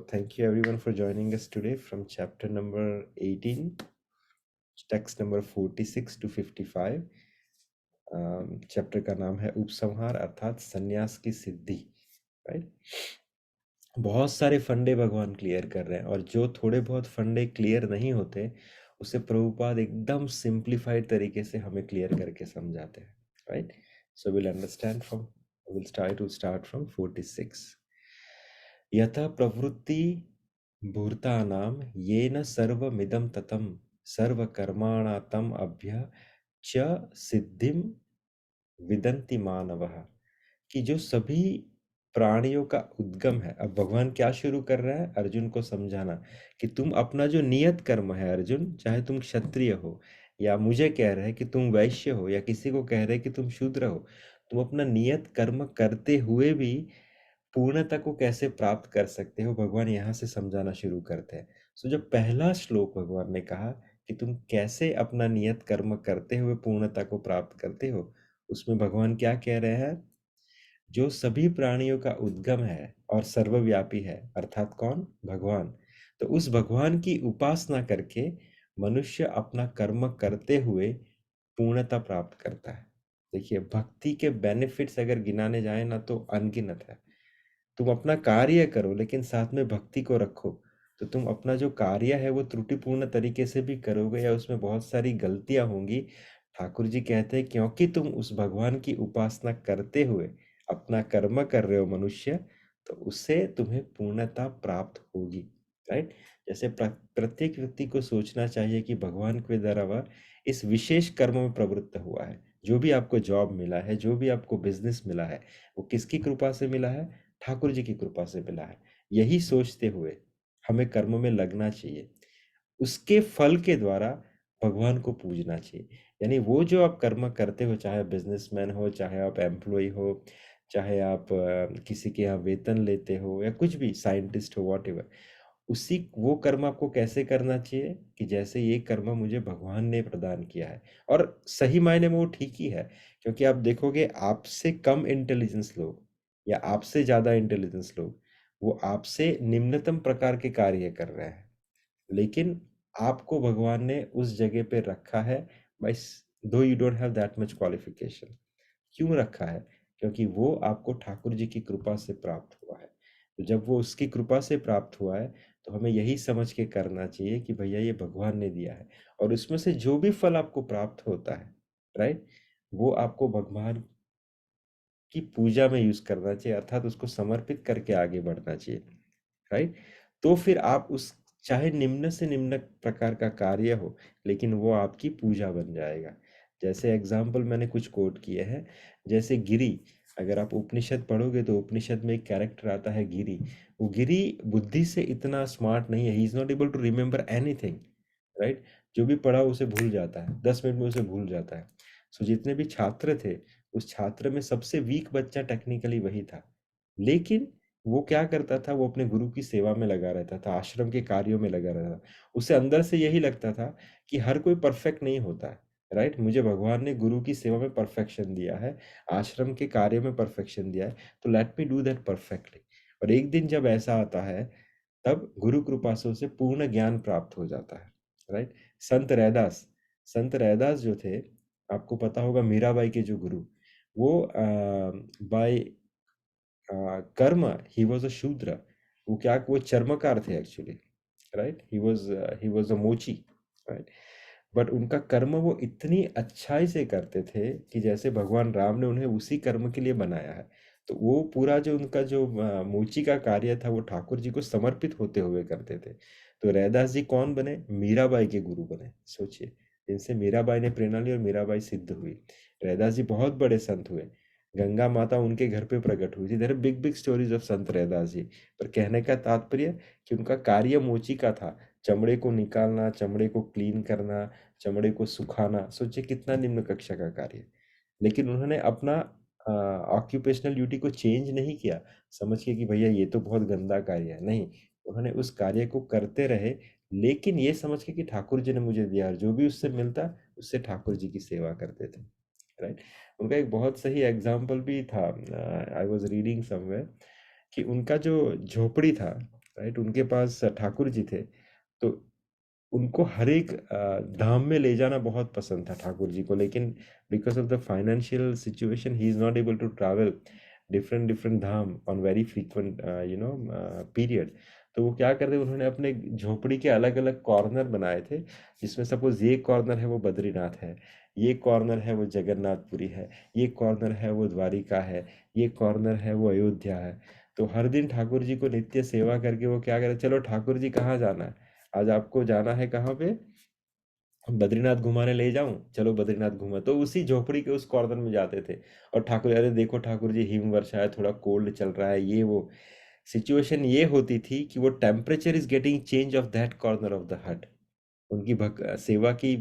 thank you everyone for joining us today from chapter number 18, text number 46 to 55. Chapter का नाम है उपसंहार अर्थात संन्यास की सिद्धि, राइट। बहुत सारे फंडे भगवान क्लियर कर रहे हैं और जो थोड़े बहुत फंडे क्लियर नहीं होते उसे प्रभुपाद एकदम सिंप्लीफाइड तरीके से हमें क्लियर करके समझाते हैं, right. So will start from 46। यथा प्रवृत्ति भूतानां येन सर्वमिदं ततं सर्वकर्माणां अभ्य च सिद्धिं विदन्ति मानवः, कि जो सभी प्राणियों का उद्गम है। अब भगवान क्या शुरू कर रहा है, अर्जुन को समझाना कि तुम अपना जो नियत कर्म है अर्जुन, चाहे तुम क्षत्रिय हो या मुझे कह रहे हैं कि तुम वैश्य हो या किसी को कह रहे हैं कि तुम शूद्र हो, तुम अपना नियत कर्म करते हुए भी पूर्णता को कैसे प्राप्त कर सकते हो, भगवान यहाँ से समझाना शुरू करते हैं। सो जो पहला श्लोक भगवान ने कहा कि तुम कैसे अपना नियत कर्म करते हुए पूर्णता को प्राप्त करते हो, उसमें भगवान क्या कह रहे हैं, जो सभी प्राणियों का उद्गम है और सर्वव्यापी है, अर्थात कौन, भगवान। तो उस भगवान की उपासना करके मनुष्य अपना कर्म करते हुए पूर्णता प्राप्त करता है। देखिए, भक्ति के बेनिफिट्स अगर गिनाने जाए ना तो अनगिनत है। तुम अपना कार्य करो लेकिन साथ में भक्ति को रखो, तो तुम अपना जो कार्य है वो त्रुटिपूर्ण तरीके से भी करोगे या उसमें बहुत सारी गलतियां होंगी। ठाकुर जी कहते हैं क्योंकि तुम उस भगवान की उपासना करते हुए अपना कर्म कर रहे हो मनुष्य, तो उससे तुम्हें पूर्णता प्राप्त होगी, राइट। जैसे प्रत्येक व्यक्ति को सोचना चाहिए कि भगवान के द्वारा वह इस विशेष कर्म में प्रवृत्त हुआ है। जो भी आपको जॉब मिला है, जो भी आपको बिजनेस मिला है, वो किसकी कृपा से मिला है, ठाकुर जी की कृपा से मिला है। यही सोचते हुए हमें कर्म में लगना चाहिए, उसके फल के द्वारा भगवान को पूजना चाहिए। यानी वो जो आप कर्म करते हो, चाहे बिजनेसमैन हो, चाहे आप एम्प्लॉय हो, चाहे आप किसी के यहाँ वेतन लेते हो या कुछ भी साइंटिस्ट हो, वॉट, उसी वो कर्म आपको कैसे करना चाहिए कि जैसे ये कर्म मुझे भगवान ने प्रदान किया है। और सही मायने में वो ठीक ही है, क्योंकि आप देखोगे आपसे कम इंटेलिजेंस लोग या आपसे ज्यादा इंटेलिजेंस लोग, वो आपसे निम्नतम प्रकार के कार्य कर रहे हैं, लेकिन आपको भगवान ने उस जगह पे रखा है, बस दो you don't have that much qualification. क्यों रखा है, क्योंकि वो आपको ठाकुर जी की कृपा से प्राप्त हुआ है। तो जब वो उसकी कृपा से प्राप्त हुआ है तो हमें यही समझ के करना चाहिए कि भैया ये भगवान ने दिया है, और उसमें से जो भी फल आपको प्राप्त होता है, राइट, वो आपको भगवान की पूजा में यूज करना चाहिए, अर्थात उसको समर्पित करके आगे बढ़ना चाहिए, राइट। तो फिर आप उस, चाहे निम्न से निम्न प्रकार का कार्य हो, लेकिन वो आपकी पूजा बन जाएगा। जैसे एग्जाम्पल मैंने कुछ कोट किए हैं, जैसे गिरी, अगर आप उपनिषद पढ़ोगे तो उपनिषद में एक कैरेक्टर आता है गिरी। वो गिरी बुद्धि से इतना स्मार्ट नहीं है, he is not able to remember anything, right. जो भी पढ़ा उसे भूल जाता है, 10 मिनट में उसे भूल जाता है। सो जितने भी छात्र थे, उस छात्र में सबसे वीक बच्चा टेक्निकली वही था, लेकिन वो क्या करता था, वो अपने गुरु की सेवा में लगा रहता था, आश्रम के कार्यों में लगा रहता था। उसे अंदर से यही लगता था कि हर कोई परफेक्ट नहीं होता है, राइट। मुझे भगवान ने गुरु की सेवा में परफेक्शन दिया है, आश्रम के कार्य में परफेक्शन दिया है, तो let me do that perfectly. और एक दिन जब ऐसा आता है, तब गुरु कृपा से उसे पूर्ण ज्ञान प्राप्त हो जाता है, राइट। संत रैदास जो थे, आपको पता होगा, मीराबाई के जो गुरु, वो बाय कर्म ही वाज अ शूद्र। वो चर्मकार थे actually, right. He was a मोची, राइट। बट उनका कर्म वो इतनी अच्छाई से करते थे कि जैसे भगवान राम ने उन्हें उसी कर्म के लिए बनाया है। तो वो पूरा जो उनका जो मोची का कार्य था, वो ठाकुर जी को समर्पित होते हुए करते थे। तो रैदास जी कौन बने, मीराबाई के गुरु बने। सोचिए, जिनसे मीराबाई ने प्रेरणा ली और मीराबाई सिद्ध हुई। रैदास जी बहुत बड़े संत हुए, गंगा माता उनके घर पे प्रकट हुई थी। There are big big stories of Sant Raidas जी। पर कहने का तात्पर्य कि उनका कार्य मोची का था, चमड़े को निकालना, चमड़े को क्लीन करना, चमड़े को सुखाना। सोचिए कितना निम्न कक्षा का कार्य। लेकिन उन्होंने अपना ऑक्यूपेशनल ड्यूटी को चेंज नहीं किया समझ के कि भैया ये तो बहुत गंदा कार्य है, नहीं। उन्होंने उस कार्य को करते रहे, लेकिन ये समझ के कि ठाकुर जी ने मुझे दिया, और जो भी उससे मिलता उससे ठाकुर जी की सेवा करते थे, राइट। उनका एक बहुत सही एग्जाम्पल भी था, आई वॉज रीडिंग समवेयर, कि उनका जो झोपड़ी था, राइट। उनके पास ठाकुर जी थे, तो उनको हर एक धाम में ले जाना बहुत पसंद था ठाकुर जी को, लेकिन because of the financial situation he is not able to travel different different dham on very frequent period. तो वो क्या करते, उन्होंने अपने झोपड़ी के अलग अलग कॉर्नर बनाए थे, जिसमें सपोज ये कॉर्नर है वो बद्रीनाथ है, ये कॉर्नर है वो जगन्नाथपुरी है, ये कॉर्नर है वो द्वारिका है, ये कॉर्नर है वो अयोध्या है। तो हर दिन ठाकुर जी को नित्य सेवा करके वो क्या करे, चलो ठाकुर जी कहाँ जाना है, आज आपको जाना है कहाँ पे, बद्रीनाथ घुमाने ले जाऊं, चलो बद्रीनाथ घुमा, तो उसी झोपड़ी के उस कॉर्नर में जाते थे। और ठाकुर, अरे देखो ठाकुर जी हिम वर्षा है, थोड़ा कोल्ड चल रहा है, ये वो सिचुएशन ये होती थी कि वो temperature is getting change of that corner of the हट। उनकी सेवा की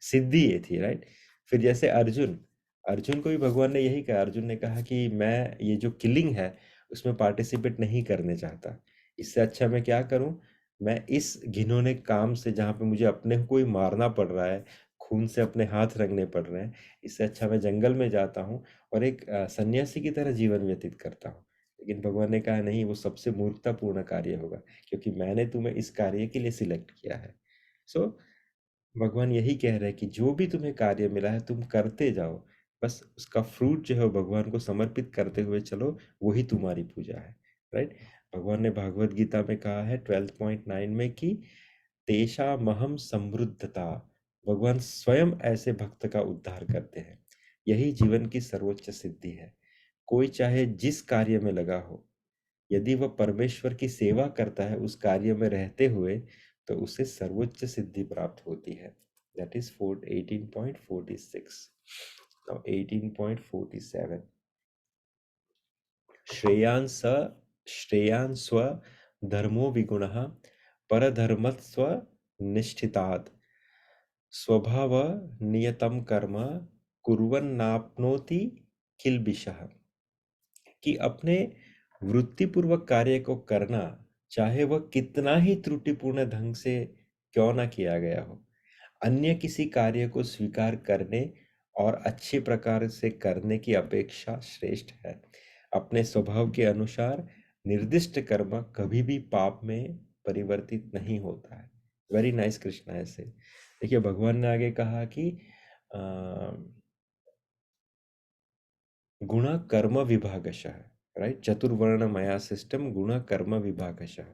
सिद्धि ये थी, राइट। फिर जैसे अर्जुन, अर्जुन को भी भगवान ने यही कहा, अर्जुन ने कहा कि मैं ये जो किलिंग है उसमें पार्टिसिपेट नहीं करने चाहता, इससे अच्छा मैं क्या करूं, मैं इस घिनौने काम से जहाँ पे मुझे अपने को ही मारना पड़ रहा है, खून से अपने हाथ रंगने पड़ रहे हैं, इससे अच्छा मैं जंगल में जाता हूँ और एक सन्यासी की तरह जीवन व्यतीत करता हूँ। लेकिन भगवान ने कहा नहीं, वो सबसे मूर्खतापूर्ण कार्य होगा, क्योंकि मैंने तुम्हें इस कार्य के लिए सिलेक्ट किया है। सो भगवान यही कह रहे हैं कि जो भी तुम्हें कार्य मिला है तुम करते जाओ, बस उसका फ्रूट जो है वो भगवान को समर्पित करते हुए चलो, वही तुम्हारी पूजा है, राइट। भगवान ने भागवत गीता में कहा है 12.9 में कि तेषा महम समृद्धता, भगवान स्वयं ऐसे भक्त का उद्धार करते हैं, यही जीवन की सर्वोच्च सिद्धि है। कोई चाहे जिस कार्य में लगा हो, यदि वह परमेश्वर की सेवा करता है उस कार्य में रहते हुए, तो उसे सर्वोच्च सिद्धि प्राप्त होती है। That is 18.46। नाउ 18.47। श्रेयान् स श्रेयान् स्व धर्मो विगुणः परधर्मस्व निष्ठितात् स्वभाव नियतं कर्म कुर्वन्नाप्नोति किल्बिषः। कि अपने वृत्तिपूर्वक कार्य को करना, चाहे वह कितना ही त्रुटिपूर्ण ढंग से क्यों ना किया गया हो, अन्य किसी कार्य को स्वीकार करने और अच्छे प्रकार से करने की अपेक्षा श्रेष्ठ है। अपने स्वभाव के अनुसार निर्दिष्ट कर्म कभी भी पाप में परिवर्तित नहीं होता है। Very nice Krishna. ऐसे देखिए भगवान ने आगे कहा कि गुण कर्म विभागशः, राइट, चतुर्वर्ण मया सिस्टम गुण कर्म विभागशः।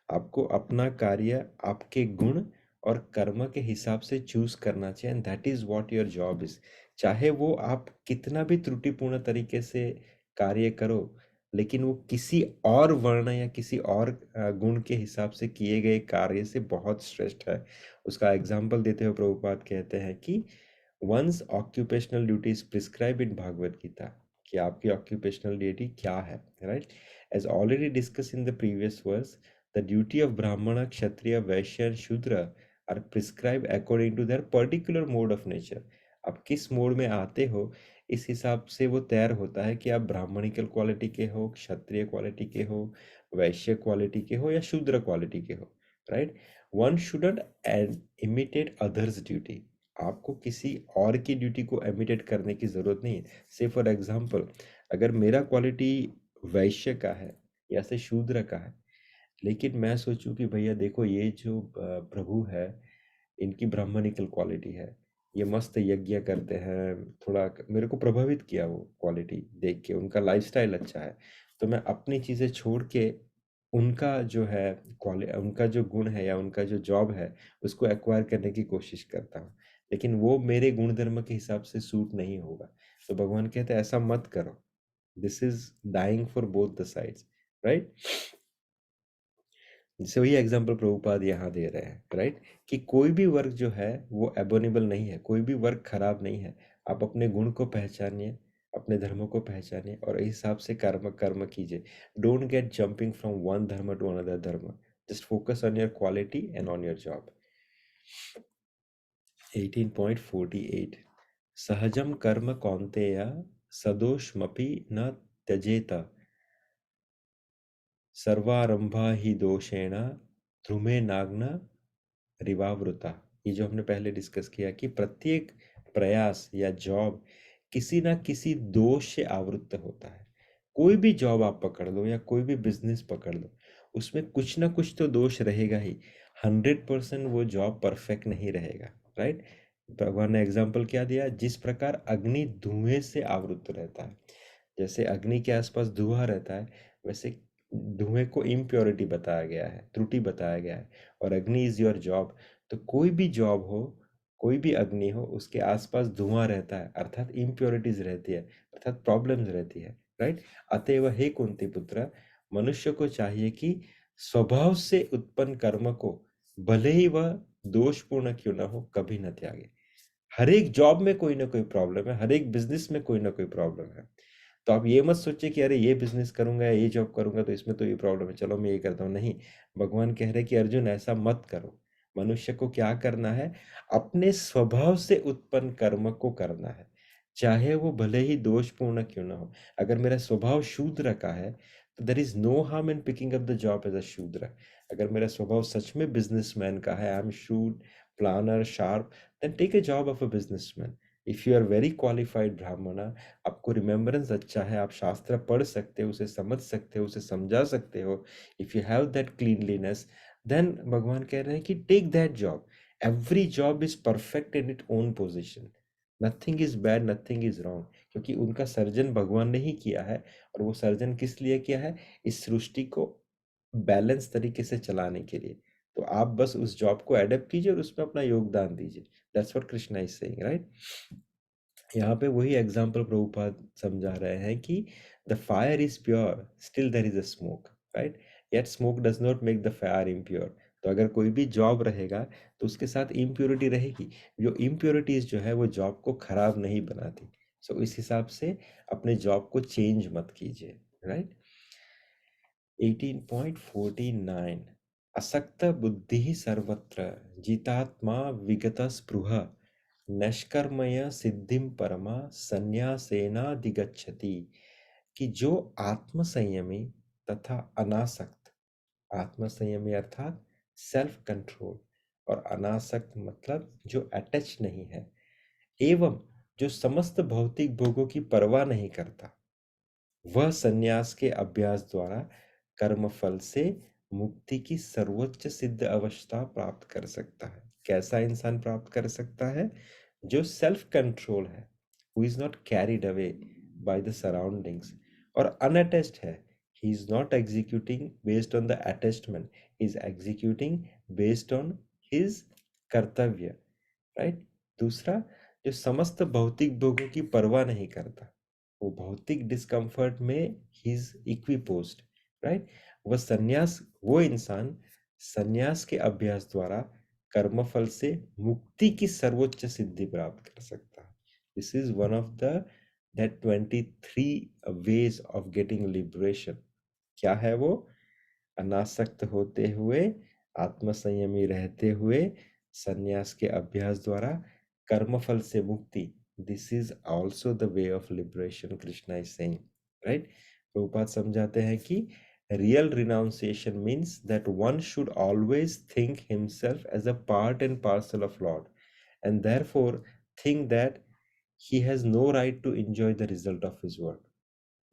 आपको अपना कार्य आपके गुण और कर्म के हिसाब से चूज करना चाहिए, and that is what your job is. चाहे वो आप कितना भी त्रुटिपूर्ण तरीके से कार्य करो, लेकिन वो किसी और वर्ण या किसी और गुण के हिसाब से किए गए कार्य से बहुत श्रेष्ठ है। उसका एग्जाम्पल देते हुए प्रभुपाद कहते हैं कि once occupational duty is prescribe in Bhagavad Gita, कि आपकी ऑक्यूपेशनल ड्यूटी क्या है, right. As already discuss in the previous verse, the duty of Brahmin, Kshatriya, Vaishya and Shudra are prescribe according to their particular mode of nature. आप किस मोड में आते हो, इस हिसाब से वो तैयार होता है कि आप ब्राह्मणिकल क्वालिटी के हो, क्षत्रिय क्वालिटी के हो, वैश्य क्वालिटी के हो या शूद्र क्वालिटी के हो, right. One shouldn't imitate others duty. आपको किसी और की ड्यूटी को इमिटेट करने की ज़रूरत नहीं है। से फॉर एग्जांपल, अगर मेरा क्वालिटी वैश्य का है या से शूद्र का है, लेकिन मैं सोचूं कि भैया देखो ये जो प्रभु है, इनकी ब्राह्मणिकल क्वालिटी है, ये मस्त यज्ञ करते हैं, थोड़ा मेरे को प्रभावित किया वो क्वालिटी देख के, उनका लाइफस्टाइल अच्छा है, तो मैं अपनी चीज़ें छोड़ के उनका जो है उनका जो गुण है या उनका जो जॉब है उसको एक्वायर करने की कोशिश करता हूँ, लेकिन वो मेरे गुण धर्म के हिसाब से सूट नहीं होगा। तो भगवान कहते हैं ऐसा मत करो, this is dying for both the sides, right. जैसे वही एग्जाम्पल प्रभुपाद यहाँ दे रहे हैं, राइट, कि कोई भी वर्क जो है वो एबोनेबल नहीं है, कोई भी वर्क खराब नहीं है। आप अपने गुण को पहचानिए, अपने धर्मों को पहचानिए और इस हिसाब से कर्म कर्म कीजिए। Don't get jumping from one धर्म टू अनदर धर्म, just focus on your quality and on your job. 18.48। सहजम कर्म कौन्तेय सदोषमपि न त्यजेत, सर्वारंभा ही दोषेण ध्रुमे नाग्न रिवावृता। ये जो हमने पहले डिस्कस किया कि प्रत्येक प्रयास या जॉब किसी ना किसी दोष से आवृत्त होता है। कोई भी जॉब आप पकड़ लो या कोई भी बिजनेस पकड़ लो, उसमें कुछ ना कुछ तो दोष रहेगा ही। 100% वो जॉब परफेक्ट नहीं रहेगा, राइट? भगवान ने एग्जाम्पल क्या दिया? जिस प्रकार अग्नि धुएं से आवृत रहता है, जैसे अग्नि के आसपास धुआं रहता है, वैसे धुएं को इम्प्योरिटी बताया गया है, त्रुटि बताया गया है। और अग्नि इज योर जॉब। तो कोई भी जॉब हो, कोई भी अग्नि हो, उसके आसपास धुआं रहता है, अर्थात इम्प्योरिटीज रहती है, अर्थात प्रॉब्लम्स रहती है, राइट? अतएव हे कुंती पुत्र, मनुष्य को चाहिए कि स्वभाव से उत्पन्न कर्म को भले ही वह दोषपूर्ण क्यों ना हो, कभी न त्यागे। हर एक जॉब में कोई ना कोई प्रॉब्लम है, हर एक बिजनेस में कोई ना कोई प्रॉब्लम है। तो आप ये मत सोचिए कि अरे ये बिजनेस करूंगा या ये जॉब करूंगा तो इसमें तो ये प्रॉब्लम है, चलो मैं ये करता हूँ। नहीं, भगवान कह रहे कि अर्जुन ऐसा मत करो। मनुष्य को क्या करना है? अपने स्वभाव से उत्पन्न कर्म को करना है, चाहे वो भले ही दोषपूर्ण क्यों ना हो। अगर मेरा स्वभाव शूद्र का है तो there is no harm in picking up the job as a Shudra. अगर मेरा स्वभाव सच में बिजनेसमैन का है, I am should planner sharp, then take a job of a businessman. If you are very qualified Brahmin, आपको रिमेम्बरेंस अच्छा है, आप शास्त्र पढ़ सकते हो, उसे समझ सकते हो, उसे समझा सकते हो, if you have that cleanliness, then भगवान कह रहे हैं कि take that job. Every job is perfect in it own position. Nothing is bad, nothing is wrong, क्योंकि उनका सर्जन भगवान ने ही किया है। और वो सर्जन किस लिए किया है? इस सृष्टि को बैलेंस तरीके से चलाने के लिए। तो आप बस उस जॉब को एडेप्ट कीजिए और उसमें अपना योगदान दीजिए। That's what Krishna is saying, right? यहाँ पे वही एग्जाम्पल प्रभुपाद समझा रहे हैं कि the fire is pure, still there is a smoke, right? Yet smoke does not make the fire impure. तो अगर कोई भी जॉब रहेगा तो उसके साथ इम्प्योरिटी रहेगी। जो इम्प्योरिटीज जो है वो जॉब को खराब नहीं बनाती। सो इस हिसाब से अपने जॉब को चेंज मत कीजिए, राइट? 18.49 असक्त बुद्धि सर्वत्र जितात्मा विगत स्पृह नष्कर्मय सिद्धिम परमा संन्यासेनाधिगच्छति। कि जो आत्म संयमी तथा अनासक्त, आत्म संयमी अर्थात सेल्फ कंट्रोल, और अनासक्त मतलब जो अटैच नहीं है, एवं जो समस्त भौतिक भोगों की परवाह नहीं करता, वह संन्यास के अभ्यास द्वारा कर्मफल से मुक्ति की सर्वोच्च सिद्ध अवस्था प्राप्त कर सकता है। कैसा इंसान प्राप्त कर सकता है? जो सेल्फ कंट्रोल है, who is not carried away by the surroundings, और अनअटैच्ड है। He is not executing based on the attachment, he is executing based on his कर्तव्य, राइट? दूसरा, जो समस्त भौतिक भोगों की परवाह नहीं करता, वो भौतिक डिस्कम्फर्ट में ही इज इक्विपोज्ड, राइट? वह संन्यास, वो इंसान संन्यास के अभ्यास द्वारा कर्मफल से मुक्ति की सर्वोच्च सिद्धि प्राप्त कर सकता है। This is one of the that 23 ways of getting liberation. क्या है वो? अनासक्त होते हुए, आत्मसंयमी रहते हुए, संन्यास के अभ्यास द्वारा कर्मफल से मुक्ति। This is also the way of liberation, Krishna is saying, right? Prabhupada समझाते हैं कि real renunciation means that one should always think himself as a part and parcel of Lord, and therefore think that he has no right to enjoy the result of his work.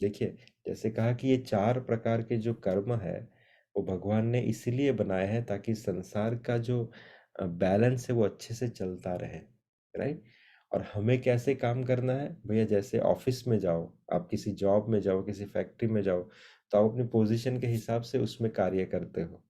देखिए, जैसे कहा कि ये 4 प्रकार के जो कर्म है, वो भगवान ने इसीलिए बनाए हैं ताकि संसार का जो बैलेंस है वो अच्छे से चलता रहे, राइट? और हमें कैसे काम करना है? भैया जैसे ऑफिस में जाओ, आप किसी जॉब में जाओ, किसी फैक्ट्री में जाओ, तो आप अपनी पोजीशन के हिसाब से उसमें कार्य करते हो,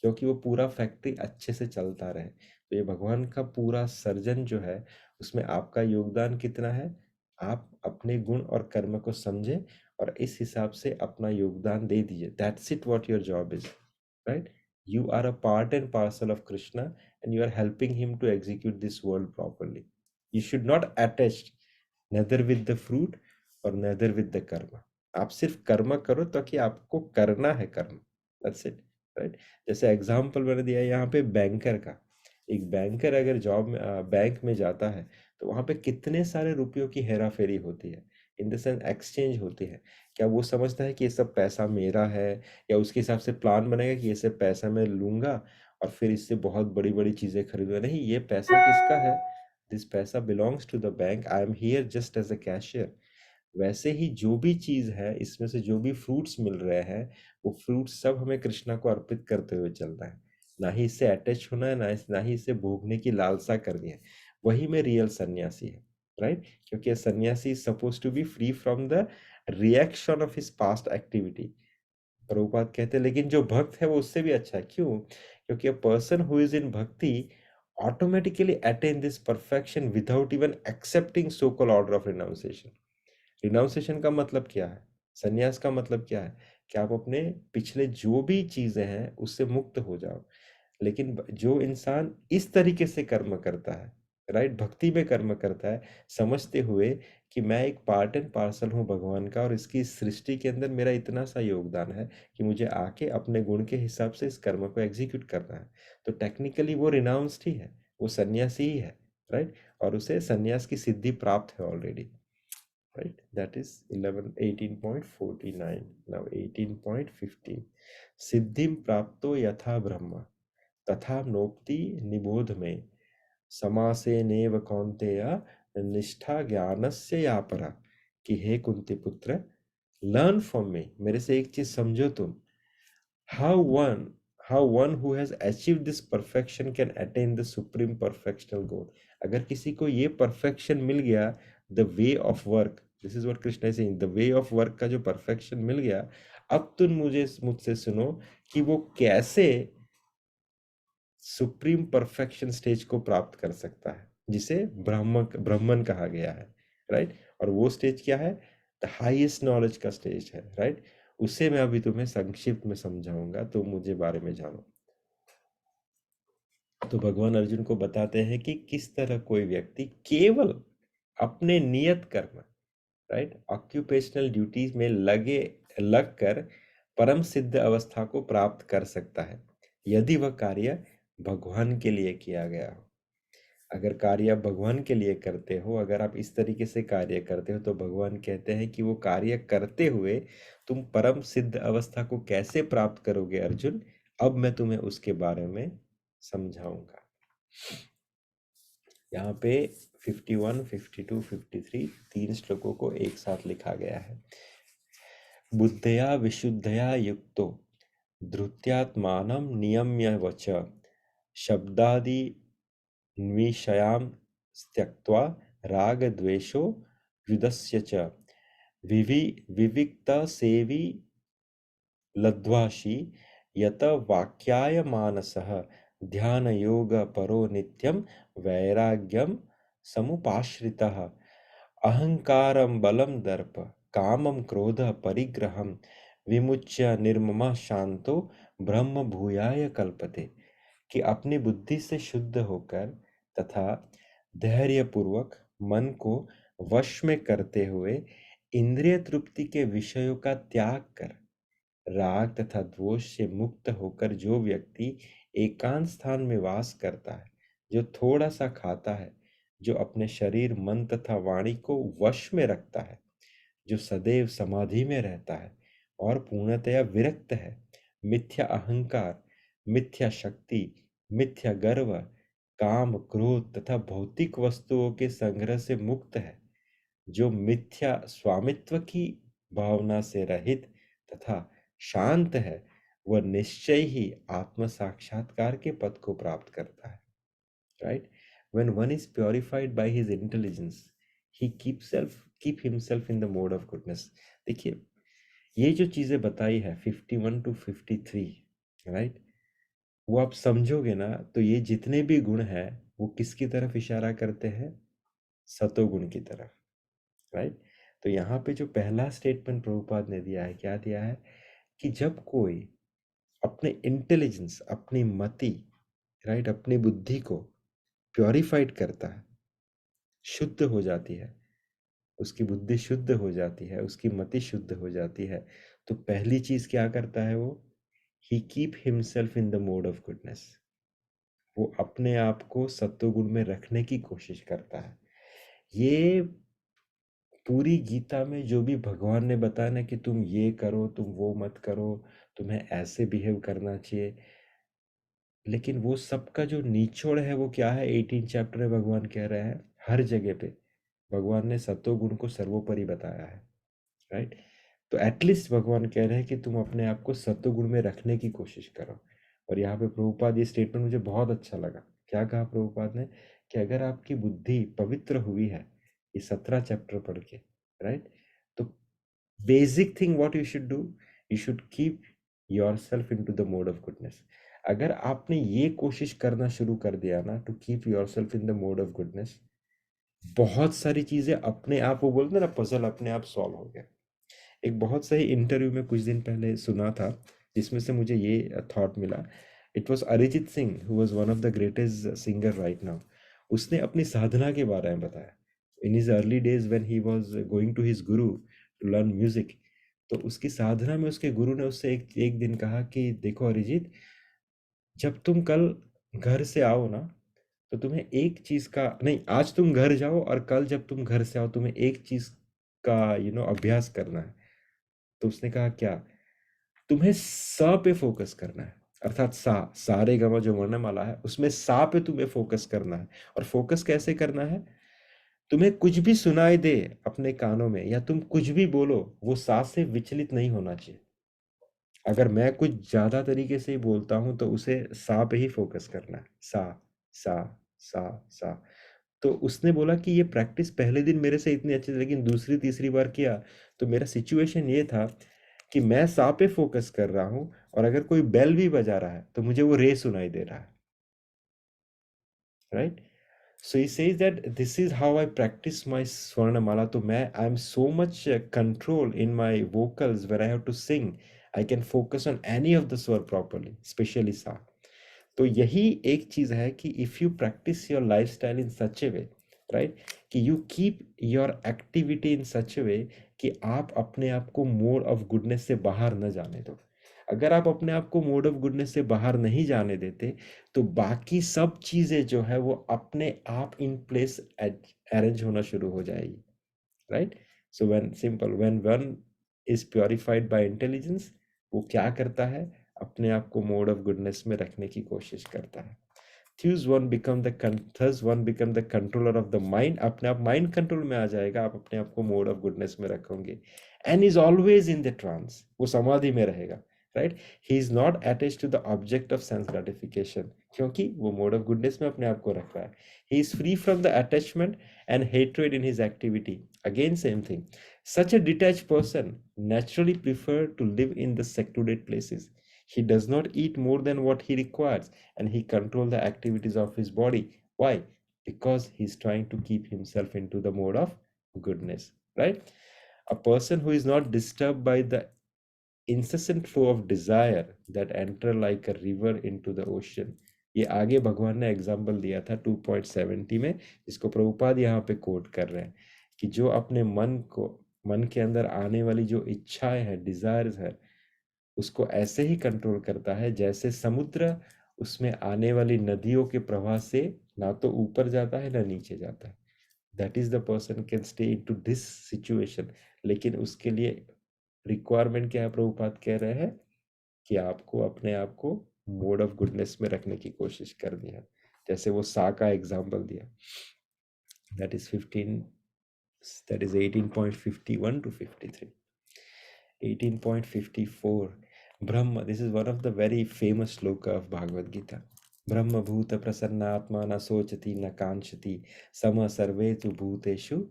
क्योंकि वो पूरा फैक्ट्री अच्छे से चलता रहे। तो ये भगवान का पूरा सर्जन जो है, उसमें आपका योगदान कितना है? आप अपने गुण और कर्म को समझें और इस हिसाब से अपना योगदान दे दीजिए। That's it what your job is, right? You are a part and parcel of Krishna, and you are helping him to execute this world properly. You should not attach neither with the fruit or neither with the karma. आप सिर्फ कर्म करो ताकि आपको करना है कर्म। That's it, right? जैसे एग्जाम्पल मैंने दिया यहाँ पे बैंकर का। एक बैंकर अगर जॉब में बैंक में जाता है तो वहां पे कितने सारे रुपयों की हेरा फेरी होती है, इन द सेंस एक्सचेंज होती है। क्या वो समझता है कि ये सब पैसा मेरा है, या उसके हिसाब से प्लान बनेगा कि ये सब पैसा मैं लूंगा और फिर इससे बहुत बड़ी बड़ी चीजें खरीदूंगा? नहीं, ये पैसा किसका है? This paisa belongs to the bank, I am here just as a cashier. वैसे ही जो भी चीज है, इसमें से जो भी फ्रूट्स मिल रहे हैं, वो फ्रूट्स सब हमें कृष्णा को अर्पित करते हुए चलना है। ना ही इससे अटैच होना है, ना ही इसे भोगने की लालसा करनी है। वही में रियल सन्यासी है, राइट? क्योंकि sannyasi is suppose to be free from the reaction of his past activity. Prabhupada कहते हैं लेकिन जो भक्त है वो उससे भी अच्छा है। क्यों? क्योंकि a person who is in bhakti automatically attain this perfection without even accepting so called order of renunciation. Renunciation का मतलब क्या है? संन्यास का मतलब क्या है? कि आप अपने पिछले जो भी चीजें हैं उससे मुक्त हो जाओ। लेकिन जो इंसान इस तरीके से कर्म करता है, राइट, भक्ति में कर्म करता है, समझते हुए कि मैं एक पार्ट एंड पार्सल हूँ भगवान का और इसकी सृष्टि के अंदर मेरा इतना सा योगदान है कि मुझे आके अपने गुण के हिसाब से इस कर्म को एग्जीक्यूट करना है, तो टेक्निकली वो रिनाउंस्ड ही है, वो सन्यासी ही है, राइट? और उसे सन्यास की सिद्धि प्राप्त है already, right? That is 11 18.49. Now 18.15. सिद्धिम प्राप्तो यथा ब्रह्म तथा नोक्ति निबोध में समासे नेव कौन्तेय निष्ठा ज्ञानस्य या परा। कि हे कुंती पुत्र, लर्न फ्रॉम मी, मेरे से एक चीज समझो तुम। How one who has achieved this perfection can attain the supreme perfectional goal. अगर किसी को ये perfection मिल गया, the way of work, this is what Krishna is saying, the way of work का जो perfection मिल गया, अब तुम मुझसे सुनो कि वो कैसे सुप्रीम परफेक्शन स्टेज को प्राप्त कर सकता है, जिसे ब्राह्मण कहा गया है, राइट? और वो स्टेज क्या है? द हाईएस्ट नॉलेज का स्टेज है, राइट? उसे मैं अभी तुम्हें संक्षिप्त में समझाऊंगा, तो मुझे बारे में जानो। तो भगवान अर्जुन को बताते हैं कि किस तरह कोई व्यक्ति केवल अपने नियत कर्म, राइट, ऑक्यूपेशनल ड्यूटीज में लग कर परम सिद्ध अवस्था को प्राप्त कर सकता है, यदि वह कार्य भगवान के लिए किया गया हो। अगर कार्य आप भगवान के लिए करते हो, अगर आप इस तरीके से कार्य करते हो, तो भगवान कहते हैं कि वो कार्य करते हुए तुम परम सिद्ध अवस्था को कैसे प्राप्त करोगे अर्जुन, अब मैं तुम्हें उसके बारे में समझाऊंगा। यहाँ पे 51, 52, 53 तीन श्लोकों को एक साथ लिखा गया है। बुद्धया विशुद्धया युक्तो धृत्यात्मानं नियम्य वच शब्दादि विषयां त्यक्त्वा राग द्वेषो युधस्य च विविक्त सेवी लद्वाशी यत वाक्याय मानसः ध्यान योग परो नित्यं वैराग्यम समुपाश्रितः अहंकारं बलं दर्प कामं क्रोध परिग्रहं विमुच्य निर्ममः शांतो ब्रह्म भूयाय कल्पते। कि अपनी बुद्धि से शुद्ध होकर तथा धैर्यपूर्वक मन को वश में करते हुए इंद्रिय तृप्ति के विषयों का त्याग कर राग तथा द्वेष से मुक्त होकर जो व्यक्ति एकांत स्थान में वास करता है, जो थोड़ा सा खाता है, जो अपने शरीर मन तथा वाणी को वश में रखता है, जो सदैव समाधि में रहता है और पूर्णतया विरक्त है, मिथ्या अहंकार, मिथ्या शक्ति, मिथ्या गर्व, काम क्रोध तथा भौतिक वस्तुओं के संग्रह से मुक्त है, जो मिथ्या स्वामित्व की भावना से रहित तथा शांत है, वह निश्चय ही आत्म साक्षात्कार के पद को प्राप्त करता है, right? When one is purified by his intelligence, he keep himself in the mode of goodness. देखिए, ये जो चीजें बताई है 51 to 53, राइट, वो आप समझोगे ना, तो ये जितने भी गुण हैं वो किसकी तरफ इशारा करते हैं? सतोगुण की तरफ, राइट? तो यहाँ पे जो पहला स्टेटमेंट प्रभुपाद ने दिया है, क्या दिया है? कि जब कोई अपने इंटेलिजेंस, अपनी मति, राइट, अपनी बुद्धि को प्योरीफाइड करता है, शुद्ध हो जाती है, उसकी बुद्धि शुद्ध हो जाती है, उसकी मति शुद्ध हो जाती है, तो पहली चीज क्या करता है वो? He keep himself in the mode of goodness. वो अपने आप को सत्वगुण में रखने की कोशिश करता है। ये पूरी गीता में जो भी भगवान ने बताया ना कि तुम ये करो, तुम वो मत करो, तुम्हें ऐसे बिहेव करना चाहिए, लेकिन वो सबका जो निचोड़ है वो क्या है? 18 चैप्टर में भगवान कह रहे हैं हर जगह पे भगवान ने सत्वगुण को सर्वोपरि बताया है, राइट? तो एटलीस्ट भगवान कह रहे हैं कि तुम अपने आप को सत्वगुण में रखने की कोशिश करो। और यहाँ पे प्रभुपाद ये स्टेटमेंट मुझे बहुत अच्छा लगा। क्या कहा प्रभुपाद ने कि अगर आपकी बुद्धि पवित्र हुई है ये 17 चैप्टर पढ़ के, राइट, तो basic thing what you should do, you should keep yourself into the mode of goodness. अगर आपने ये कोशिश करना शुरू कर दिया ना to keep yourself in the mode of goodness, बहुत सारी चीजें अपने आप, वो बोलते हैं ना, पजल अपने आप सॉल्व हो गया। एक बहुत सही इंटरव्यू में कुछ दिन पहले सुना था जिसमें से मुझे ये थॉट मिला। It was Arijit Singh who was one of the greatest singer right now. उसने अपनी साधना के बारे में बताया। In his early days when he was going to his guru to learn music, तो उसकी साधना में उसके गुरु ने उससे एक एक दिन कहा कि देखो अरिजीत, जब तुम कल घर से आओ ना, तो तुम्हें एक चीज का नहीं, आज तुम घर जाओ और कल जब तुम घर से आओ तुम्हें एक चीज का अभ्यास करना है। तो उसने कहा क्या? तुम्हें सा पे फोकस करना है, अर्थात सारे गमा जो वर्णमाला है उसमें सा पे तुम्हें फोकस करना है। और फोकस कैसे करना है? तुम्हें कुछ भी सुनाई दे अपने कानों में या तुम कुछ भी बोलो, वो सा से विचलित नहीं होना चाहिए। अगर मैं कुछ ज्यादा तरीके से ही बोलता हूं तो उसे सा पे ही फोकस करना है, सा सा सा सा। तो उसने बोला कि ये प्रैक्टिस पहले दिन मेरे से इतनी अच्छी थी, लेकिन दूसरी तीसरी बार किया तो मेरा सिचुएशन ये था कि मैं सा पे फोकस कर रहा हूं और अगर कोई बेल भी बजा रहा है तो मुझे वो रे सुनाई दे रहा है, right? So he says that this is how I practise my swarnamala. तो मैं I am so much control in my vocals where I have to sing, I can focus on any of the swar properly, specially sa. तो यही एक चीज है कि if you practise your lifestyle in such a way, right, कि you keep your activity in such a way कि आप अपने आप को मोड ऑफ गुडनेस से बाहर न जाने दो। अगर आप अपने आप को मोड ऑफ गुडनेस से बाहर नहीं जाने देते तो बाकी सब चीजें जो है वो अपने आप इन प्लेस अरेंज होना शुरू हो जाएगी, right? So when simple when one is purified by intelligence, वो क्या करता है? अपने आप को मोड ऑफ गुडनेस में रखने की कोशिश करता है। Thus one become the controller of the mind। अपने आप माइंड कंट्रोल में आ जाएगा, आप अपने आप को मोड ऑफ गुडनेस में रखोगे। And is always in the trance, वो समाधि में रहेगा, right? He is not attached to the object of sense gratification, क्योंकि वो मोड ऑफ गुडनेस में अपने आप को रख रहा है। He is free from the attachment and hatred in his activity. Again same thing, such a detached person naturally prefer to live in the secluded places। He does not eat more than what he requires and he controls the activities of his body. Why? Because he's trying to keep himself into the mode of goodness, right? A person who is not disturbed by the incessant flow of desire that enter like a river into the ocean। ये आगे भगवान ने example दिया था 2.70 में, जिसको प्रभुपाद यहाँ पे कोट कर रहे हैं कि जो अपने मन के अंदर आने वाली जो इच्छाएं हैं, डिजायर्स है, उसको ऐसे ही कंट्रोल करता है जैसे समुद्र उसमें आने वाली नदियों के प्रवाह से ना तो ऊपर जाता है ना नीचे जाता है। That is the person can stay in to this situation. लेकिन उसके लिए रिक्वायरमेंट क्या है? प्रभुपाद कह रहे हैं कि आपको अपने आप को मोड ऑफ गुडनेस में रखने की कोशिश करनी है, जैसे वो सा का एग्जाम्पल दिया। That is 15, that is 18.51 to 53। 18.54 Brahma, this is one of the very famous shloka of Bhagavad Gita। ब्रह्म भूत प्रसन्नात्मा न सोचति न कांक्षति सम सर्वेषु भूतेषु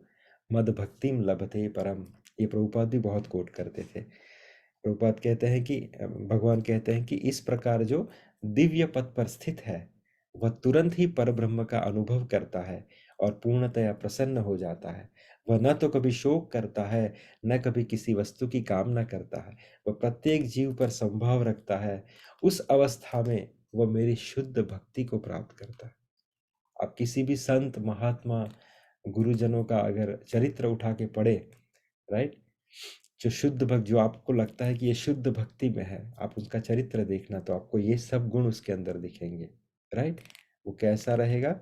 मद भक्तिम लभते परम। ये प्रभुपाद भी बहुत कोट करते थे। प्रभुपाद कहते हैं कि भगवान कहते हैं कि इस प्रकार जो दिव्य पद पर स्थित है वह तुरंत ही परब्रह्म का अनुभव करता है और पूर्णतया प्रसन्न हो जाता है। वह न तो कभी शोक करता है न कभी किसी वस्तु की कामना करता है, वह प्रत्येक जीव पर संभाव रखता है। उस अवस्था में वह मेरी शुद्ध भक्ति को प्राप्त करता है। आप किसी भी संत महात्मा गुरुजनों का अगर चरित्र उठा के पढ़े, राइट, जो शुद्ध भक्त, जो आपको लगता है कि ये शुद्ध भक्ति में है, आप उसका चरित्र देखना तो आपको ये सब गुण उसके अंदर दिखेंगे, राइट? वो कैसा रहेगा?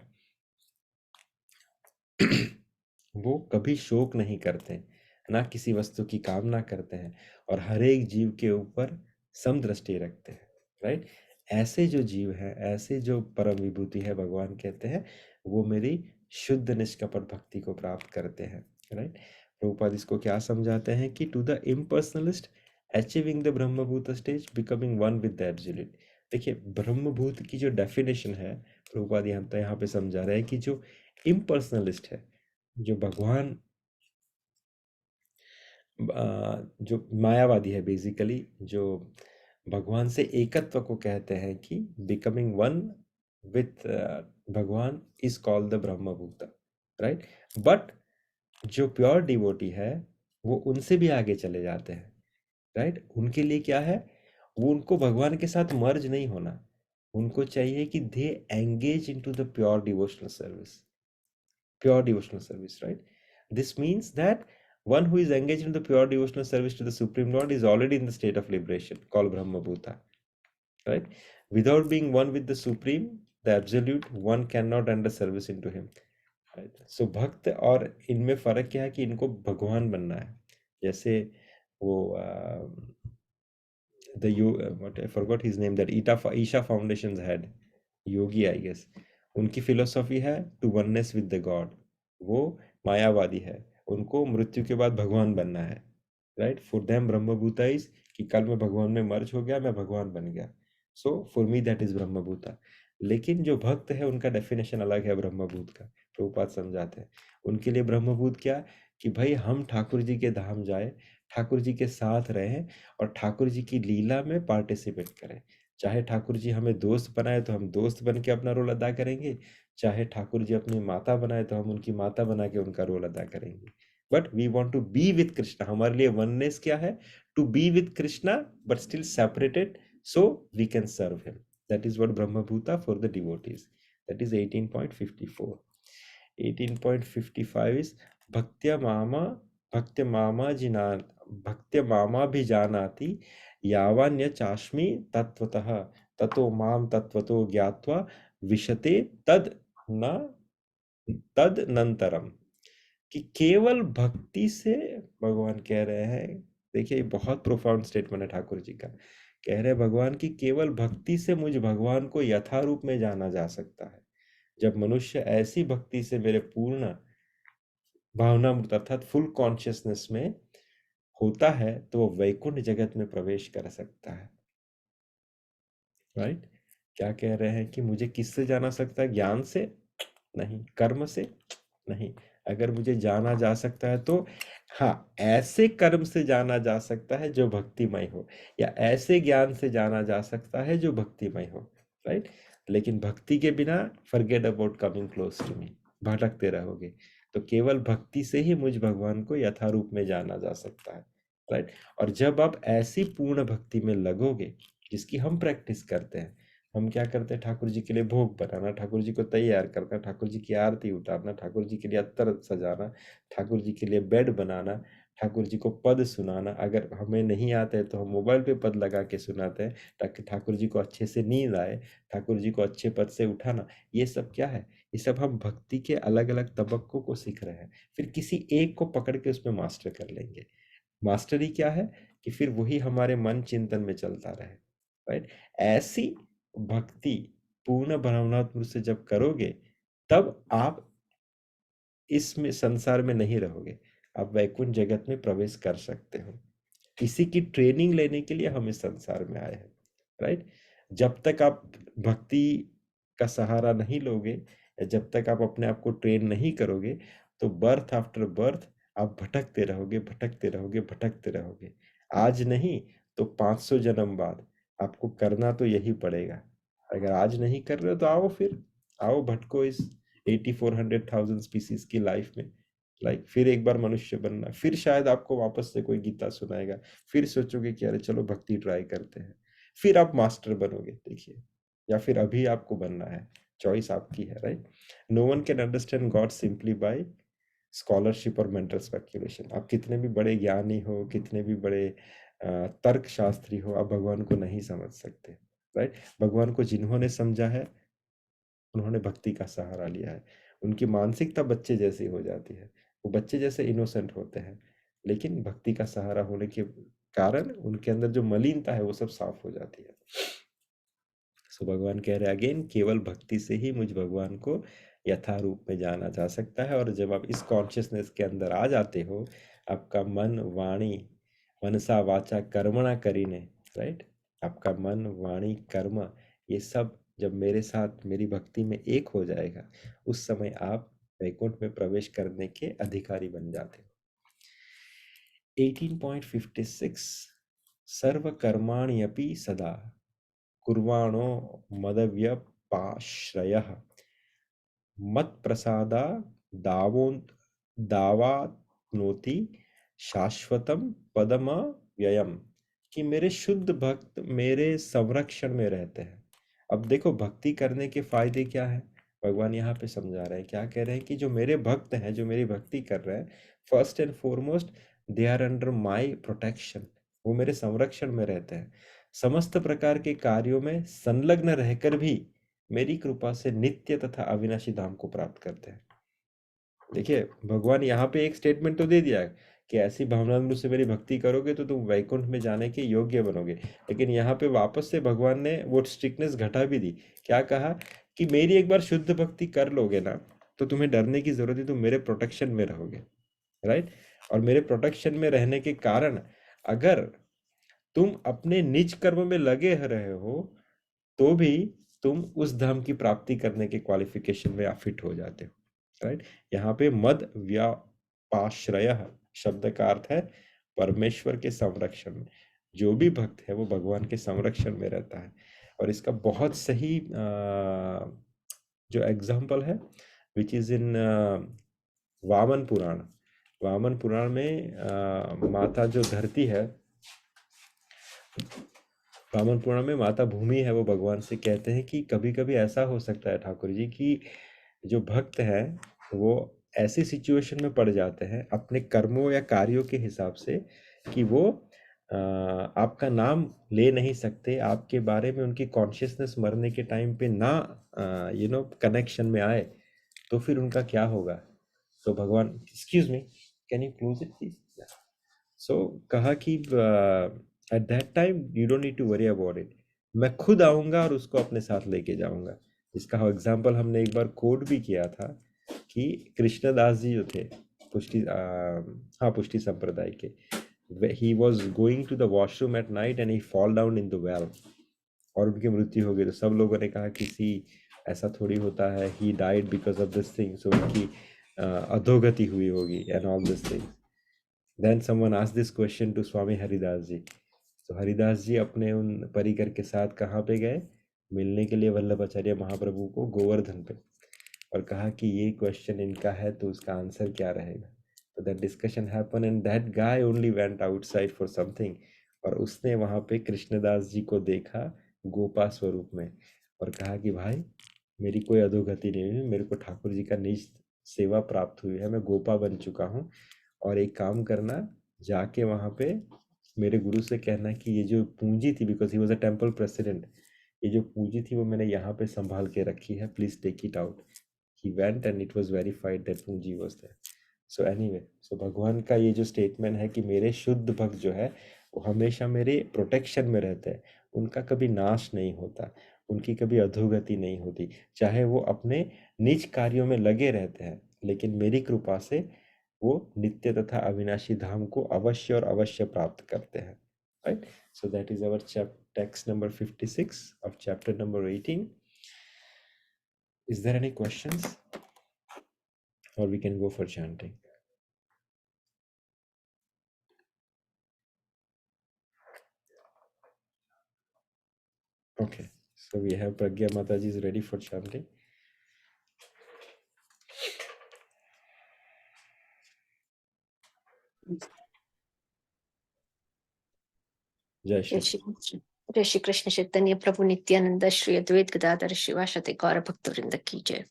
वो कभी शोक नहीं करते, ना किसी वस्तु की कामना करते हैं और हर एक जीव के ऊपर समदृष्टि रखते हैं, राइट? ऐसे जो जीव हैं, ऐसे जो परम विभूति है, भगवान कहते हैं वो मेरी शुद्ध निष्कपट भक्ति को प्राप्त करते हैं, राइट। प्रभुपाद इसको क्या समझाते हैं कि to the impersonalist achieving the Brahmabhuta stage becoming one with the absolute. देखिए ब्रह्मभूत की जो डेफिनेशन है प्रभुपाद यहाँ पे समझा रहे हैं कि जो इम्पर्सनलिस्ट है, जो भगवान जो मायावादी है, बेसिकली जो भगवान से एकत्व को कहते हैं कि बिकमिंग वन विथ भगवान is called the ब्रह्मभूत, right. But जो प्योर डिवोटी है वो उनसे भी आगे चले जाते हैं, राइट। उनके लिए क्या है, वो उनको भगवान के साथ मर्ज नहीं होना, उनको चाहिए कि they engage into the pure devotional service, right? This means that one who is engaged in the pure devotional service to the Supreme Lord is already in the state of liberation, called Brahma Bhuta, right? Without being one with the Supreme, the Absolute, one cannot render service into him, right? So भक्त और इनमें फर्क क्या है कि इनको भगवान बनना है। जैसे वो what I forgot his name, that Isha Foundation's head, yogi I guess, उनकी फिलोसॉफी है to oneness with the God. वो मायावादी है, उनको मृत्यु के बाद भगवान बनना है, राइट। फॉर देम ब्रह्मभूता इज कि कल मैं भगवान में मर्ज हो गया, मैं भगवान बन गया, so for me that is brahmabhuta. लेकिन जो भक्त है उनका डेफिनेशन अलग है ब्रह्मभूत का, प्रभुपाद समझाते हैं। उनके लिए ब्रह्मभूत क्या कि भाई हम ठाकुर जी के धाम जाए, ठाकुर जी के साथ रहें और ठाकुर जी की लीला में पार्टिसिपेट करें। चाहे ठाकुर जी हमें दोस्त बनाए तो हम दोस्त बन के अपना रोल अदा करेंगे, चाहे ठाकुर जी अपनी माता बनाए तो हम उनकी माता बना के उनका रोल अदा करेंगे। But we want to be with Krishna. हमारे लिए वननेस क्या है, to be with Krishna but still separated so we can serve him. That is what brahmabhuta for the devotees. That is 18.54। 18.55 is भक्त्या मामा, भक्त्य मामा जिना, भक्त्य मामा भी जानाति यावान्य चाश्मी तत्वतः ततो माम तत्वतो ज्ञात्वा विशते तद न तदनंतरम। कि केवल भक्ति से, भगवान कह रहे हैं, देखिए ये बहुत प्रोफाउंड स्टेटमेंट है ठाकुर जी का। कह रहे हैं भगवान की केवल भक्ति से मुझ भगवान को यथारूप में जाना जा सकता है। जब मनुष्य ऐसी भक्ति से मेरे पूर्ण भावना अर्थात फुल कॉन्शियसनेस में होता है तो वो वैकुंठ जगत में प्रवेश कर सकता है, राइट। क्या कह रहे हैं कि मुझे किससे जाना सकता है, ज्ञान से नहीं, कर्म से नहीं। अगर मुझे जाना जा सकता है तो हाँ, ऐसे कर्म से जाना जा सकता है जो भक्तिमय हो, या ऐसे ज्ञान से जाना जा सकता है जो भक्तिमय हो, राइट। लेकिन भक्ति के बिना forget about coming close to me, भटकते रहोगे। तो केवल भक्ति से ही मुझ भगवान को यथारूप में जाना जा सकता है, राइट। और जब आप ऐसी पूर्ण भक्ति में लगोगे जिसकी हम प्रैक्टिस करते हैं, हम क्या करते हैं, ठाकुर जी के लिए भोग बनाना, ठाकुर जी को तैयार करना, ठाकुर जी की आरती उतारना, ठाकुर जी के लिए अत्तर सजाना, ठाकुर जी के लिए बेड बनाना, ठाकुर जी को पद सुनाना। अगर हमें नहीं आते हैं तो हम मोबाइल पे पद लगा के सुनाते हैं ताकि ठाकुर जी को अच्छे से नींद आए, ठाकुर जी को अच्छे पद से उठाना। ये सब क्या है, ये सब हम भक्ति के अलग अलग तबक्कों को सीख रहे हैं, फिर किसी एक को पकड़ के उसमें मास्टर कर लेंगे। मास्टरी क्या है कि फिर वही हमारे मन चिंतन में चलता रहे, राइट। ऐसी भक्ति पूर्ण भावनात्मक से जब करोगे तब आप इसमें संसार में नहीं रहोगे, आप वैकुंठ जगत में प्रवेश कर सकते हो। इसी की ट्रेनिंग लेने के लिए हम इस संसार में आए हैं, राइट। जब तक आप भक्ति का सहारा नहीं लोगे या जब तक आप अपने आप को ट्रेन नहीं करोगे तो बर्थ आफ्टर बर्थ आप भटकते रहोगे, भटकते रहोगे, भटकते रहोगे। आज नहीं तो 500 जन्म बाद आपको करना तो यही पड़ेगा। अगर आज नहीं कर रहे हो तो आओ, फिर आओ भटको इस 8400,000 स्पीसीज की लाइफ में, लाइक फिर एक बार मनुष्य बनना, फिर शायद आपको वापस से कोई गीता सुनाएगा, फिर सोचोगे कि अरे चलो भक्ति ट्राई करते हैं, फिर आप मास्टर बनोगे, देखिए। या फिर अभी आपको बनना है, चॉइस आपकी है, right. No one can understand God simply by scholarship और मेंटल स्पेक्युलेशन। आप कितने भी बड़े ज्ञानी हो, कितने भी बड़े तर्क शास्त्री हो, आप भगवान को नहीं समझ सकते, राइट। भगवान को जिन्होंने समझा है उन्होंने भक्ति का सहारा लिया है। उनकी मानसिकता बच्चे जैसी हो जाती है, वो बच्चे जैसे इनोसेंट होते हैं, लेकिन भक्ति का सहारा होने के कारण उनके अंदर जो मलिनता है वो सब साफ हो जाती है। सो भगवान कह रहे हैं अगेन, केवल भक्ति से ही मुझ भगवान को यथारूप में जाना जा सकता है। और जब आप इस कॉन्शियसनेस के अंदर आ जाते हो, आपका मन वाणी मनसा वाचा कर्मणा करीने, राइट, आपका मन वाणी कर्म ये सब जब मेरे साथ मेरी भक्ति में एक हो जाएगा, उस समय आप वैकुंठ में प्रवेश करने के अधिकारी बन जाते हो। 18.56 सर्वकर्माण्यपि सदा कुर्वाणो मदव्यपाश्रयः मत्प्रसादा दावाप्नोति शाश्वतम पदमव्ययम्, कि मेरे शुद्ध भक्त मेरे संरक्षण में रहते हैं। अब देखो भक्ति करने के फायदे क्या है, भगवान यहाँ पे समझा रहे हैं। क्या कह रहे हैं कि जो मेरे भक्त हैं, जो मेरी भक्ति कर रहे हैं, first and foremost they are under my protection, वो मेरे संरक्षण में रहते हैं। समस्त प्रकार के कार्यों में संलग्न रहकर भी मेरी कृपा से नित्य तथा अविनाशी धाम को प्राप्त करते हैं। देखिए भगवान यहाँ पे एक स्टेटमेंट तो दे दिया है कि ऐसी भावनाओं से मेरी भक्ति करोगे तो तुम वैकुंठ में जाने के योग्य बनोगे, लेकिन यहाँ पे वापस से भगवान ने वो स्ट्रिक्टनेस घटा भी दी। क्या कहा कि मेरी एक बार शुद्ध भक्ति कर लोगे ना, तो तुम्हें डरने की जरूरत है, तुम मेरे प्रोटेक्शन में रहोगे, राइट। और मेरे प्रोटेक्शन में रहने के कारण अगर तुम अपने निज कर्म में लगे रहे हो तो भी तुम उस धाम की प्राप्ति करने के क्वालिफिकेशन में फिट हो जाते हो, राइट। यहाँ पे मद व्यापाश्रय शब्द का अर्थ है परमेश्वर के संरक्षण में। जो भी भक्त है वो भगवान के संरक्षण में रहता है। और इसका बहुत सही जो एग्जाम्पल है विच इज इन वामन पुराण। वामन पुराण में माता जो धरती है, वामन पुराण में माता भूमि है, वो भगवान से कहते हैं कि कभी कभी ऐसा हो सकता है ठाकुर जी कि जो भक्त हैं वो ऐसी सिचुएशन में पड़ जाते हैं अपने कर्मों या कार्यों के हिसाब से कि वो आपका नाम ले नहीं सकते, आपके बारे में उनकी कॉन्शियसनेस मरने के टाइम पे ना कनेक्शन में आए, तो फिर उनका क्या होगा। तो भगवान, excuse me, can you close it please. So कहा कि at that time you don't need to worry about it, मैं खुद आऊंगा और उसको अपने साथ लेके जाऊंगा। इसका एग्जाम्पल हमने एक बार कोट भी किया था कि कृष्णदास जी जो थे पुष्टि संप्रदाय के, he was going to the washroom at night and he fall down in the well, और उनकी मृत्यु हो गई। तो सब लोगों ने कहा किसी ऐसा थोड़ी होता है, he died because of this thing, so उनकी अधोगति हुई होगी and all this thing। Then someone asked this question to स्वामी हरिदास जी। तो हरिदास जी अपने उन परिकर के साथ कहाँ पे गए, मिलने के लिए वल्लभाचार्य महाप्रभु को गोवर्धन पे, और कहा कि ये क्वेश्चन इनका है तो उसका आंसर क्या रहेगा। तो that discussion happen and that guy only went outside for something, और उसने वहाँ पे कृष्णदास जी को देखा गोपा स्वरूप में और कहा कि भाई मेरी कोई अधोगति नहीं हुई, मेरे को ठाकुर जी का निज सेवा प्राप्त हुई है, मैं गोपा बन चुका हूँ। और एक काम करना, जाके वहाँ पे मेरे गुरु से कहना कि ये जो पूंजी थी, because he was a temple president, ये जो पूंजी थी वो मैंने यहाँ पे संभाल के रखी है, please take it out. He went and it was verified that पूंजी was there. So anyway, so भगवान का ये जो स्टेटमेंट है कि मेरे शुद्ध भक्त जो है वो हमेशा मेरे प्रोटेक्शन में रहते हैं, उनका कभी नाश नहीं होता, उनकी कभी अधोगति नहीं होती, चाहे वो अपने निज कार्यों में लगे रहते हैं, लेकिन मेरी कृपा से वो नित्य तथा अविनाशी धाम को अवश्य और अवश्य प्राप्त करते हैं, right. So that is our text number 56 of chapter number 18. Is there any questions? Or we can go for chanting. Okay, so we have Pragya Mataji is ready for chanting. Jai Shri. जय श्री कृष्ण चैतन्य प्रभु नित्यानंद श्री अद्वैत गदाधर शिवाशति गौर भक्त वृंद की जय।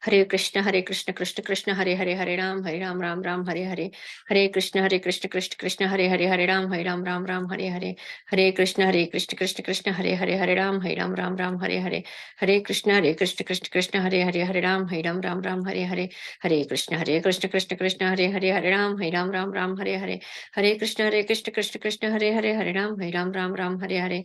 हरे कृष्ण कृष्ण कृष्ण हरे हरे, हरे राम राम राम हरे हरे, हरे कृष्ण कृष्ण कृष्ण हरे हरे, हरे राम राम हरे हरे, हरे कृष्ण कृष्ण कृष्ण हरे हरे, हरे राम राम हरे हरे, हरे कृष्ण कृष्ण कृष्ण हरे हरे, हरे राम राम हरे हरे, हरे कृष्ण कृष्ण कृष्ण हरे हरे, हरे राम राम हरे हरे, हरे कृष्ण कृष्ण कृष्ण हरे हरे, हरे राम राम हरे हरे,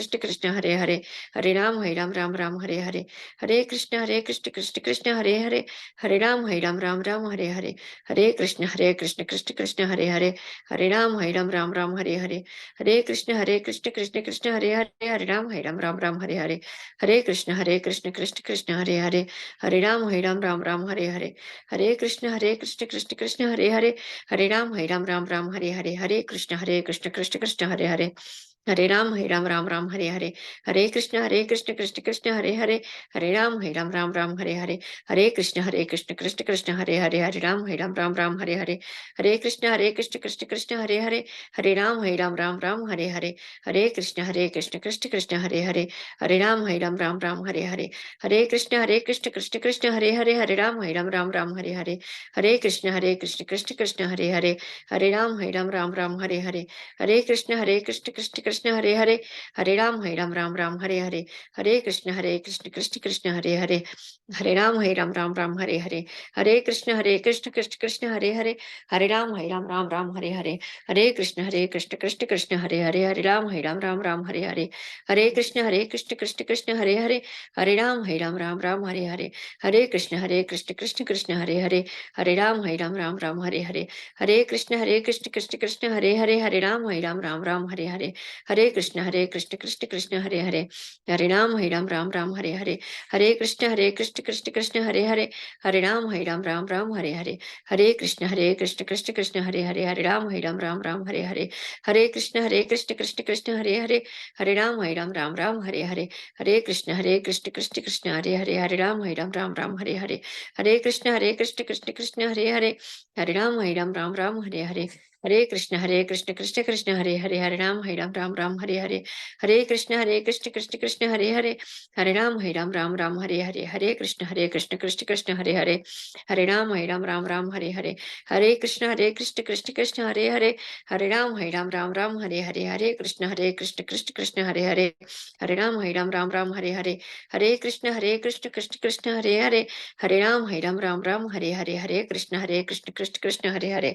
कृष्ण कृष्ण हरे हरे, हरे राम राम राम हरे हरे, हरे कृष्ण कृष्ण कृष्ण हरे हरे, हरे राम राम हरे हरे, हरे कृष्ण कृष्ण कृष्ण हरे हरे, हरे राम राम हरे हरे, हरे कृष्ण कृष्ण कृष्ण हरे हरे, हरे राम राम हरे हरे, हरे कृष्ण कृष्ण कृष्ण हरे हरे, हरे राम राम हरे हरे, हरे कृष्ण कृष्ण कृष्ण हरे हरे, हरे राम राम हरे हरे, हरे कृष्ण कृष्ण कृष्ण हरे हरे, हरे राम राम हरे हरे, हरे कृष्ण कृष्ण कृष्ण हरे हरे, हरे राम राम हरे हरे, हरे कृष्ण कृष्ण कृष्ण हरे हरे, हरे राम राम हरे हरे, हरे कृष्ण कृष्ण कृष्ण हरे हरे, हरे राम राम हरे हरे, हरे कृष्ण कृष्ण कृष्ण हरे हरे, हरे राम राम हरे हरे, हरे कृष्ण कृष्ण कृष्ण हरे हरे, हरे राम राम हरे हरे, हरे कृष्ण कृष्ण कृष्ण हरे हरे, हरे राम राम हरे हरे, हरे कृष्ण कृष्ण कृष्ण हरे हरे, हरे राम राम हरे हरे, हरे कृष्ण कृष्ण कृष्ण हरे हरे, हरे राम राम हरे हरे, हरे कृष्ण कृष्ण कृष्ण हरे हरे, हरे राम राम हरे हरे, हरे कृष्ण कृष्ण कृष्ण हरे हरे, हरे राम राम हरे हरे, हरे कृष्ण कृष्ण कृष्ण हरे हरे, हरे राम राम हरे हरे, हरे कृष्ण कृष्ण कृष्ण हरे हरे, हरे राम राम हरे हरे, हरे कृष्ण कृष्ण कृष्ण हरे हरे, हरे राम राम हरे हरे, हरे कृष्ण कृष्ण कृष्ण हरे हरे, हरे राम राम हरे हरे, हरे कृष्ण कृष्ण कृष्ण हरे हरे, हरे राम राम हरे हरे, हरे कृष्ण कृष्ण कृष्ण हरे हरे, हरे राम राम हरे हरे, हरे कृष्ण कृष्ण कृष्ण हरे हरे, हरे राम राम हरे हरे, हरे कृष्ण कृष्ण कृष्ण हरे हरे, हरे राम राम हरे हरे, हरे कृष्ण कृष्ण कृष्ण हरे हरे, हरे राम राम हरे हरे, हरे कृष्ण कृष्ण कृष्ण हरे हरे, हरे राम राम हरे हरे, हरे कृष्ण कृष्ण कृष्ण हरे हरे, हरे राम राम हरे हरे, हरे कृष्ण कृष्ण कृष्ण हरे हरे, हरे राम राम हरे हरे, हरे कृष्ण कृष्ण कृष्ण हरे हरे, हरे राम राम हरे हरे, हरे कृष्ण कृष्ण कृष्ण हरे हरे, हरे राम राम हरे हरे, हरे कृष्ण कृष्ण कृष्ण हरे हरे, हरे राम राम हरे हरे, हरे कृष्ण कृष्ण कृष्ण हरे हरे,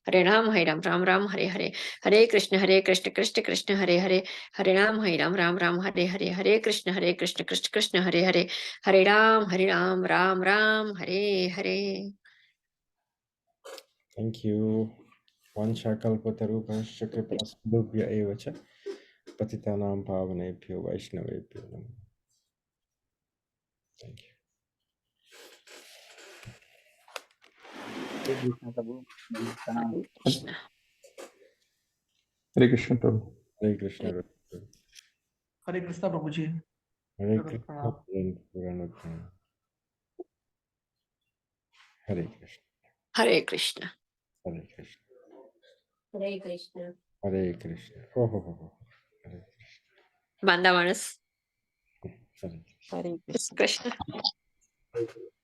हरे राम राम हरे हरे, हरे कृष्ण कृष्ण कृष्ण हरे हरे, हरे राम राम हरे हरे, हरे कृष्ण कृष्ण कृष्ण हरे हरे, हरे Ram Ram Hare Hare. Thank you. Vanchakalpatarupascha kripasindubhya eva cha patitanam pavanebhyo vaishnavebhyo namo. Thank you. हरे कृष्ण प्रभु, प्रणाम। Hare Krishna. हरे कृष्ण प्रभु। Hare Krishna. हरे कृष्णा प्रभु जी। Hare प्रणाम। Krishna. Purana Pranam. Hare Krishna. Hare Krishna. Hare Krishna. Hare Krishna. Hare Krishna. Oh, oh, oh, oh. Hare Banda Manas. Krishna. Hare Krishna. Hare Krishna Krishna. Krishna.